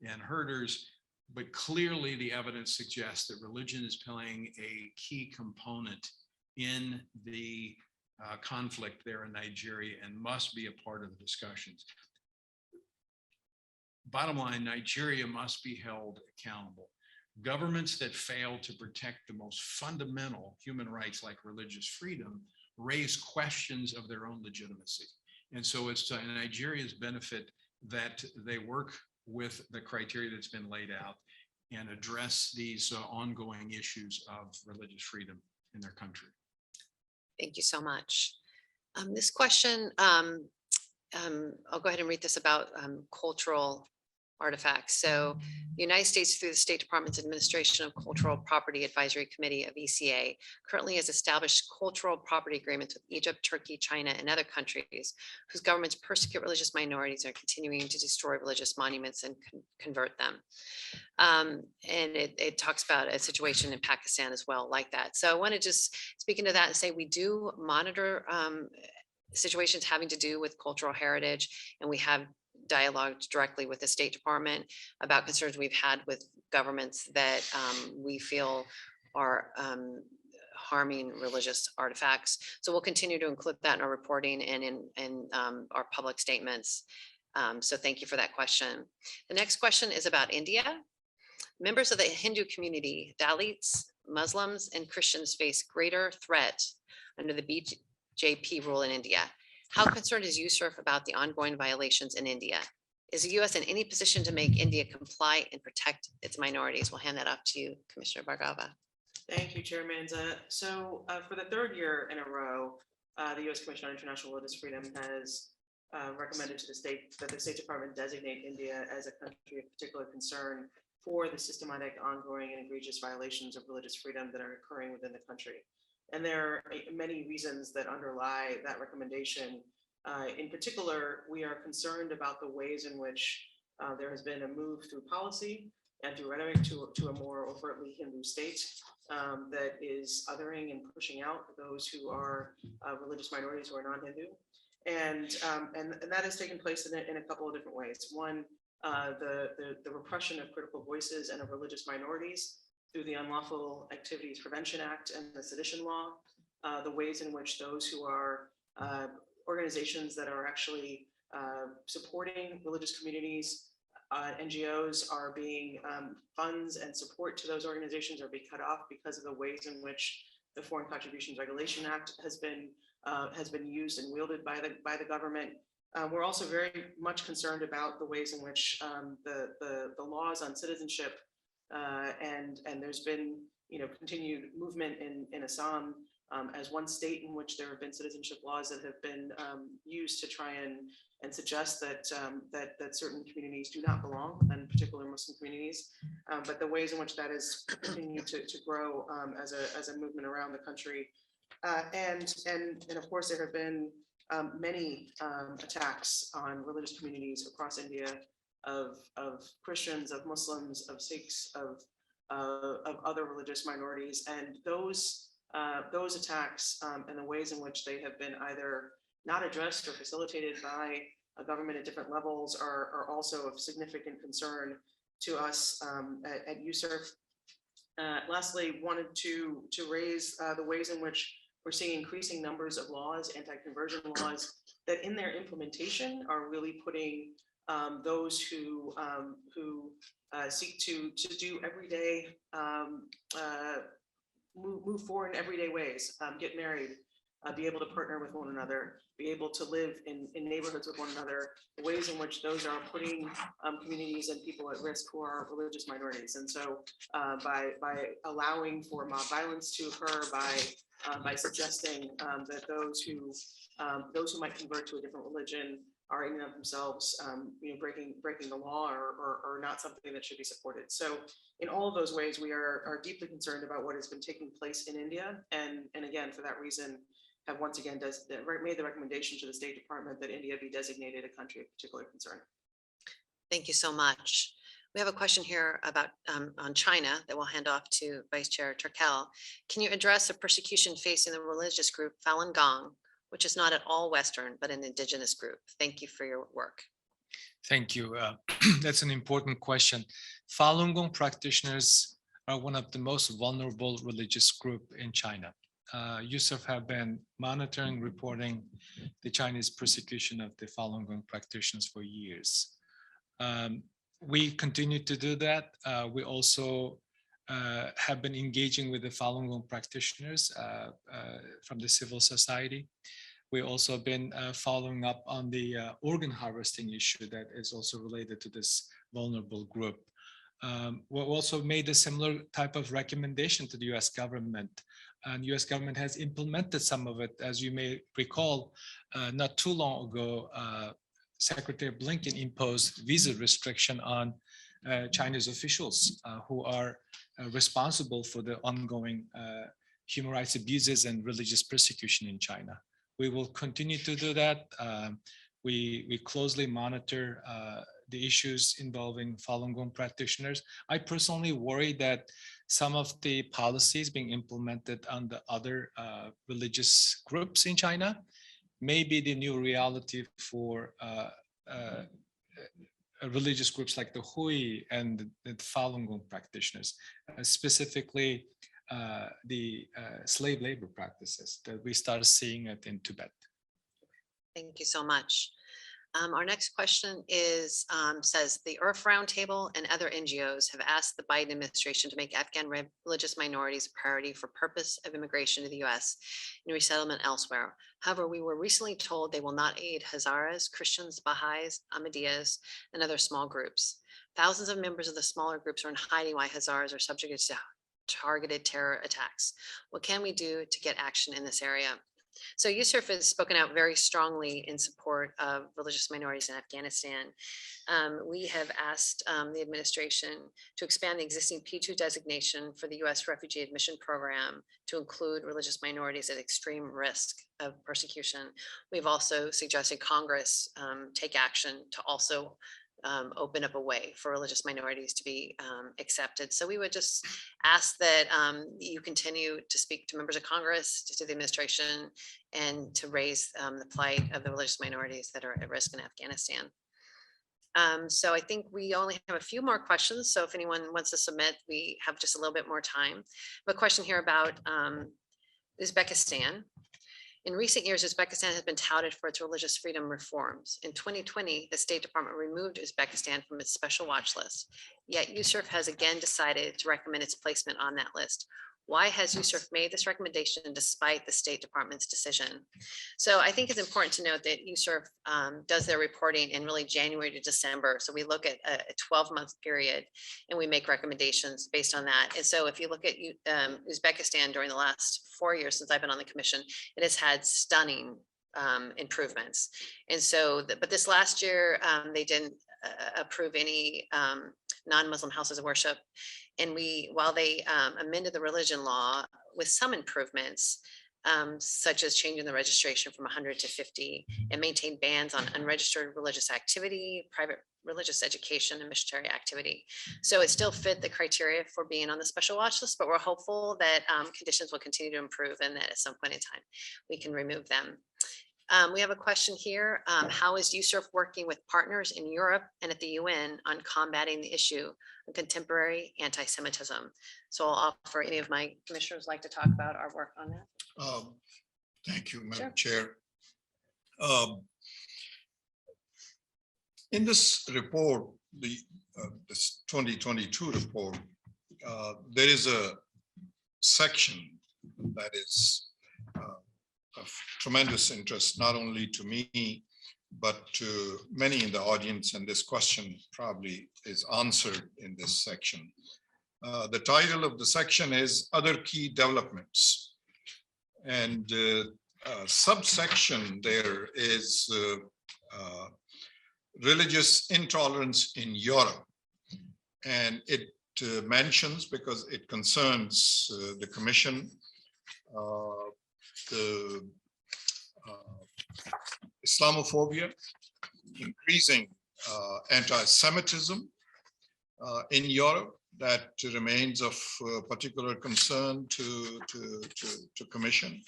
and herders, but clearly the evidence suggests that religion is playing a key component in the conflict there in Nigeria and must be a part of the discussions. Bottom line, Nigeria must be held accountable. Governments that fail to protect the most fundamental human rights like religious freedom raise questions of their own legitimacy. And so it's to Nigeria's benefit that they work with the criteria that's been laid out and address these ongoing issues of religious freedom in their country. Thank you so much. This question, I'll go ahead and read this about cultural artifacts. So the United States, through the State Department's Administration of Cultural Property Advisory Committee of ECA, currently has established cultural property agreements with Egypt, Turkey, China, and other countries whose governments persecute religious minorities and are continuing to destroy religious monuments and convert them. And it talks about a situation in Pakistan as well like that. So I want to just speak into that and say we do monitor situations having to do with cultural heritage, and we have dialogued directly with the State Department about concerns we've had with governments that we feel are harming religious artifacts. So we'll continue to include that in our reporting and in our public statements. So thank you for that question. The next question is about India. Members of the Hindu community, Dalits, Muslims, and Christians face greater threat under the BJP rule in India. How concerned is USCIRF about the ongoing violations in India? Is the US in any position to make India comply and protect its minorities? We'll hand that off to you, Commissioner Bhargava. Thank you, Chair Manza. So for the third year in a row, the U.S. Commission on International Religious Freedom has recommended to the state that the State Department designate India as a country of particular concern for the systematic, ongoing, and egregious violations of religious freedom that are occurring within the country. And there are many reasons that underlie that recommendation. In particular, we are concerned about the ways in which there has been a move through policy and through rhetoric to a more overtly Hindu state that is othering and pushing out those who are religious minorities who are non-Hindu. And that has taken place in a couple of different ways. One, the repression of critical voices and of religious minorities through the Unlawful Activities Prevention Act and the Sedition Law, the ways in which those who are organizations that are actually supporting religious communities, NGOs are being funds and support to those organizations are being cut off because of the ways in which the Foreign Contributions Regulation Act has been used and wielded by the government. We're also very much concerned about the ways in which the laws on citizenship and there's been continued movement in Assam as one state in which there have been citizenship laws that have been used to try and suggest that certain communities do not belong, and particular Muslim communities, but the ways in which that has continued to grow as a movement around the country, and of course there have been many attacks on religious communities across India of Christians, of Muslims, of Sikhs, of other religious minorities, and those attacks and the ways in which they have been either not addressed or facilitated by a government at different levels are also of significant concern to us at USCIRF. Lastly, wanted to raise the ways in which we're seeing increasing numbers of laws, anti-conversion laws, that in their implementation are really putting those who seek to do everyday, move forward in everyday ways, get married, be able to partner with one another, be able to live in neighborhoods with one another, the ways in which those are putting communities and people at risk who are religious minorities. And so by allowing for mob violence to occur, by suggesting that those who might convert to a different religion are in and of themselves, breaking the law or not something that should be supported. So in all of those ways, we are deeply concerned about what has been taking place in India. And again, for that reason, have once again made the recommendation to the State Department that India be designated a country of particular concern. Thank you so much. We have a question here about on China that we'll hand off to Vice Chair Turkel. Can you address the persecution facing the religious group Falun Gong, which is not at all Western, but an indigenous group? Thank you for your work. Thank you. That's an important question. Falun Gong practitioners are one of the most vulnerable religious group in China. USCIRF have been monitoring, reporting the Chinese persecution of the Falun Gong practitioners for years. We continue to do that. We also have been engaging with the Falun Gong practitioners from the civil society. We also been following up on the organ harvesting issue that is also related to this vulnerable group. We also made a similar type of recommendation to the US government, and US government has implemented some of it. As you may recall, not too long ago, Secretary Blinken imposed visa restriction on Chinese officials who are responsible for the ongoing human rights abuses and religious persecution in China. We will continue to do that. We closely monitor the issues involving Falun Gong practitioners. I personally worry that some of the policies being implemented on the other religious groups in China may be the new reality for religious groups like the Hui and the Falun Gong practitioners, specifically the slave labor practices that we started seeing it in Tibet. Thank you so much. Our next question is, says the USCIRF Roundtable and other NGOs have asked the Biden administration to make Afghan religious minorities a priority for purpose of immigration to the US and resettlement elsewhere. However, we were recently told they will not aid Hazaras, Christians, Baha'is, Ahmadiyas, and other small groups. Thousands of members of the smaller groups are in hiding while Hazaras are subjected to targeted terror attacks. What can we do to get action in this area? So USCIRF has spoken out very strongly in support of religious minorities in Afghanistan. We have asked the administration to expand the existing P2 designation for the US Refugee Admission Program to include religious minorities at extreme risk of persecution. We've also suggested Congress take action to also open up a way for religious minorities to be accepted. So we would just ask that you continue to speak to members of Congress, to the administration, and to raise the plight of the religious minorities that are at risk in Afghanistan. So I think we only have a few more questions. So if anyone wants to submit, we have just a little bit more time. I have a question here about Uzbekistan. In recent years, Uzbekistan has been touted for its religious freedom reforms. In 2020, the State Department removed Uzbekistan from its special watch list. Yet USCIRF has again decided to recommend its placement on that list. Why has USCIRF made this recommendation despite the State Department's decision? So I think it's important to note that USCIRF does their reporting in really January to December. So we look at a 12-month period and we make recommendations based on that. And so if you look at Uzbekistan during the last 4 years since I've been on the commission, it has had stunning improvements. And so, but this last year, they didn't approve any non-Muslim houses of worship. And while they amended the religion law with some improvements, such as changing the registration from 100 to 50 and maintained bans on unregistered religious activity, private religious education, and missionary activity. So it still fit the criteria for being on the special watch list, but we're hopeful that conditions will continue to improve and that at some point in time we can remove them. We have a question here. How is USCIRF working with partners in Europe and at the UN on combating the issue of contemporary anti-Semitism? So I'll offer any of my commissioners like to talk about our work on that. Thank you, Madam Sure. Chair. In this report, this 2022 report, there is a section that is of tremendous interest, not only to me, but to many in the audience, and this question probably is answered in this section. The title of the section is Other Key Developments. And subsection there is religious intolerance in Europe. And it mentions, because it concerns the Commission, the Islamophobia, increasing anti-Semitism in Europe, that remains of particular concern to Commission.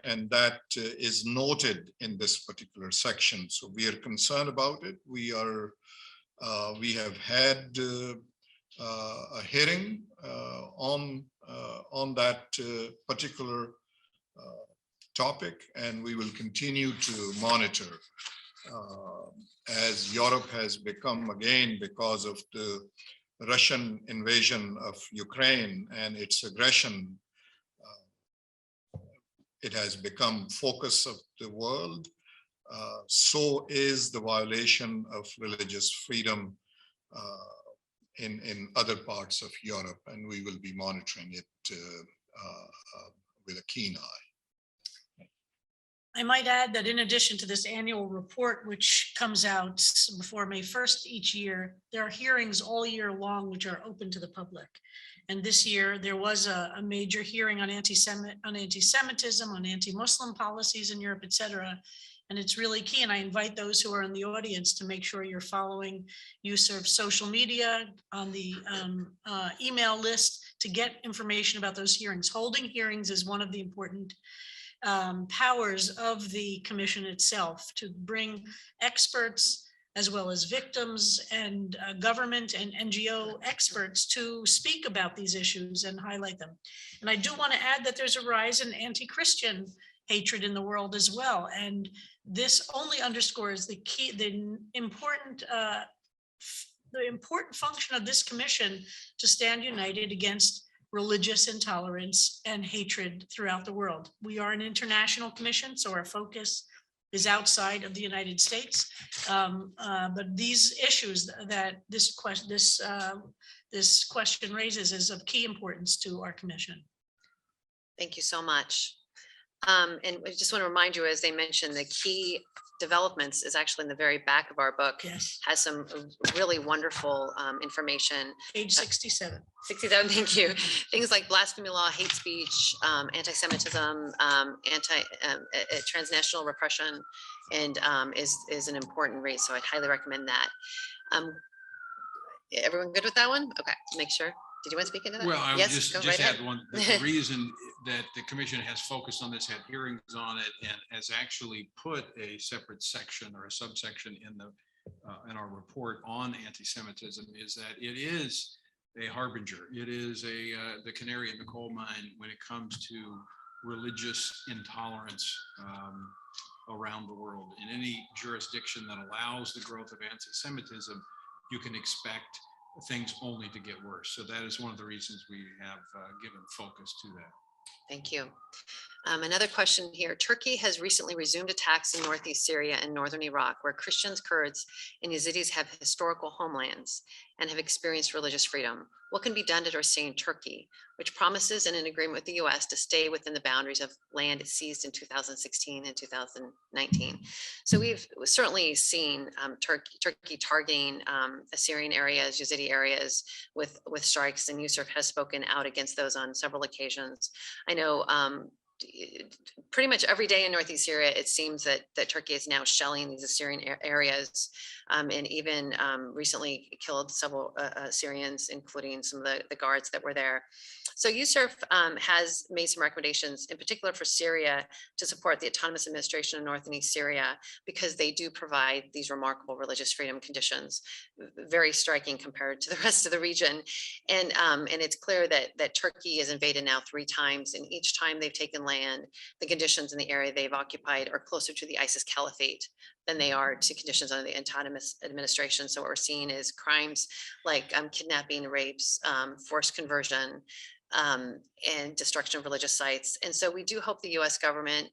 And that is noted in this particular section. So we are concerned about it. We have had a hearing on that particular topic, and we will continue to monitor as Europe has become, again, because of the Russian invasion of Ukraine and its aggression, it has become focus of the world. So is the violation of religious freedom in other parts of Europe, and we will be monitoring it with a keen eye. I might add that in addition to this annual report, which comes out before May 1st each year, there are hearings all year long which are open to the public. And this year there was a major hearing on anti-Semitism, on anti-Muslim policies in Europe, et cetera. And it's really key. And I invite those who are in the audience to make sure you're following USCIRF social media on the email list to get information about those hearings. Holding hearings is one of the important powers of the commission itself, to bring experts as well as victims and government and NGO experts to speak about these issues and highlight them. And I do want to add that there's a rise in anti-Christian hatred in the world as well. And this only underscores the important function of this commission to stand united against religious intolerance and hatred throughout the world. We are an international commission, so our focus is outside of the United States. But these issues that this question raises is of key importance to our commission. Thank you so much. And I just want to remind you, as they mentioned, the key developments is actually in the very back of our book. Yes. Has some really wonderful information. Page 67. 67, thank you. Things like blasphemy law, hate speech, anti-Semitism, transnational repression, and is an important read. So I'd highly recommend that. Everyone good with that one? Okay, make sure. Did you want to speak into that? Well, I would Yes, just go right add ahead. one, the reason that the commission has focused on this, had hearings on it, and has actually put a separate section or a subsection in our report on anti-Semitism is that it is a harbinger. It is the canary in the coal mine when it comes to religious intolerance around the world. In any jurisdiction that allows the growth of anti-Semitism, you can expect things only to get worse. So that is one of the reasons we have given focus to that. Thank you. Another question here. Turkey has recently resumed attacks in northeast Syria and northern Iraq, where Christians, Kurds, and Yazidis have historical homelands and have experienced religious freedom. What can be done to restrain Turkey, which promises in an agreement with the US to stay within the boundaries of land it seized in 2016 and 2019? So we've certainly seen Turkey targeting Assyrian areas, Yazidi areas with strikes, and USCIRF has spoken out against those on several occasions. I know pretty much every day in northeast Syria, it seems that Turkey is now shelling these Assyrian areas, and even recently killed several Syrians, including some of the guards that were there. So USCIRF has made some recommendations, in particular for Syria, to support the autonomous administration of North and East Syria, because they do provide these remarkable religious freedom conditions, very striking compared to the rest of the region. And it's clear that Turkey has invaded now 3 times, and each time they've taken land, the conditions in the area they've occupied are closer to the ISIS caliphate than they are to conditions under the autonomous administration. So what we're seeing is crimes like kidnapping, rapes, forced conversion, and destruction of religious sites. And so we do hope the US government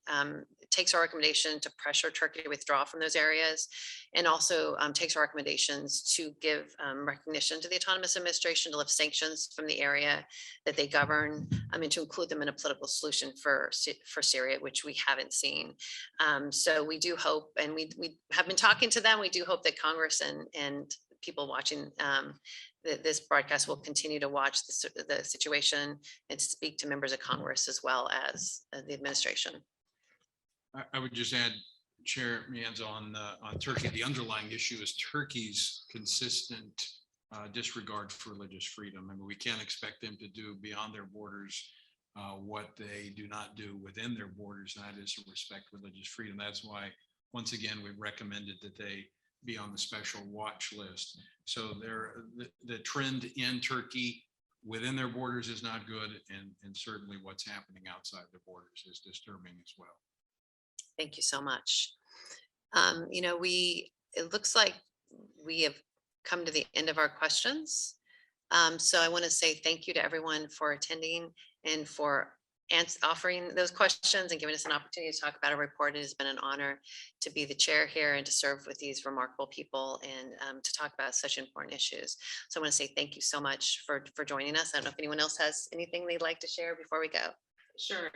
takes our recommendation to pressure Turkey to withdraw from those areas, and also takes our recommendations to give recognition to the autonomous administration, to lift sanctions from the area that they govern, and to include them in a political solution for Syria, which we haven't seen. So we do hope, and we have been talking to them, we do hope that Congress and people watching this broadcast will continue to watch the situation and speak to members of Congress as well as the administration. I would just add, Chair Mianza, on Turkey, the underlying issue is Turkey's consistent disregard for religious freedom. I mean, we can't expect them to do beyond their borders what they do not do within their borders, and that is to respect religious freedom. That's why, once again, we've recommended that they be on the special watch list. So the trend in Turkey within their borders is not good, and certainly what's happening outside their borders is disturbing as well. Thank you so much. It looks like we have come to the end of our questions. So I want to say thank you to everyone for attending and for offering those questions and giving us an opportunity to talk about a report. It has been an honor to be the chair here and to serve with these remarkable people and to talk about such important issues. So I want to say thank you so much for joining us. I don't know if anyone else has anything they'd like to share before we go. Sure.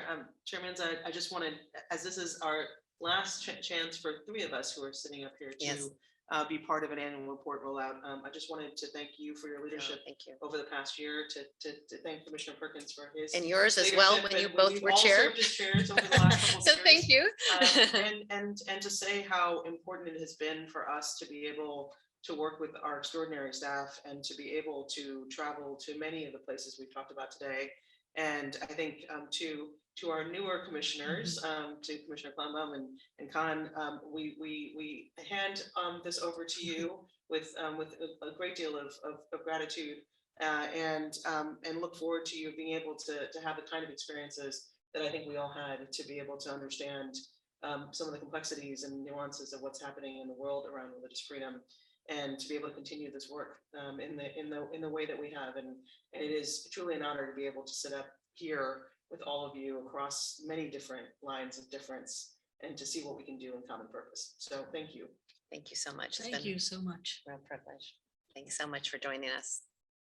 Chair Manza, I just wanted, as this is our last chance for three of us who are sitting up here Yes. to be part of an annual report rollout. I just wanted to thank you for your No, leadership Thank you. over the past year, to thank Commissioner Perkins for his. And yours as well, leadership when you and both we've were all chair. served as chairs over the last couple of So years. thank you. And to say how important it has been for us to be able to work with our extraordinary staff and to be able to travel to many of the places we've talked about today. And I think to our newer commissioners, to Commissioner Kleinbaum and Khan, we hand this over to you with a great deal of gratitude and look forward to you being able to have the kind of experiences that I think we all had to be able to understand some of the complexities and nuances of what's happening in the world around religious freedom, and to be able to continue this work in the way that we have. And it is truly an honor to be able to sit up here with all of you across many different lines of difference and to see what we can do in common purpose. So thank you. Thank you so much. It's Thank been you so much. a real privilege. Thanks so much for joining us.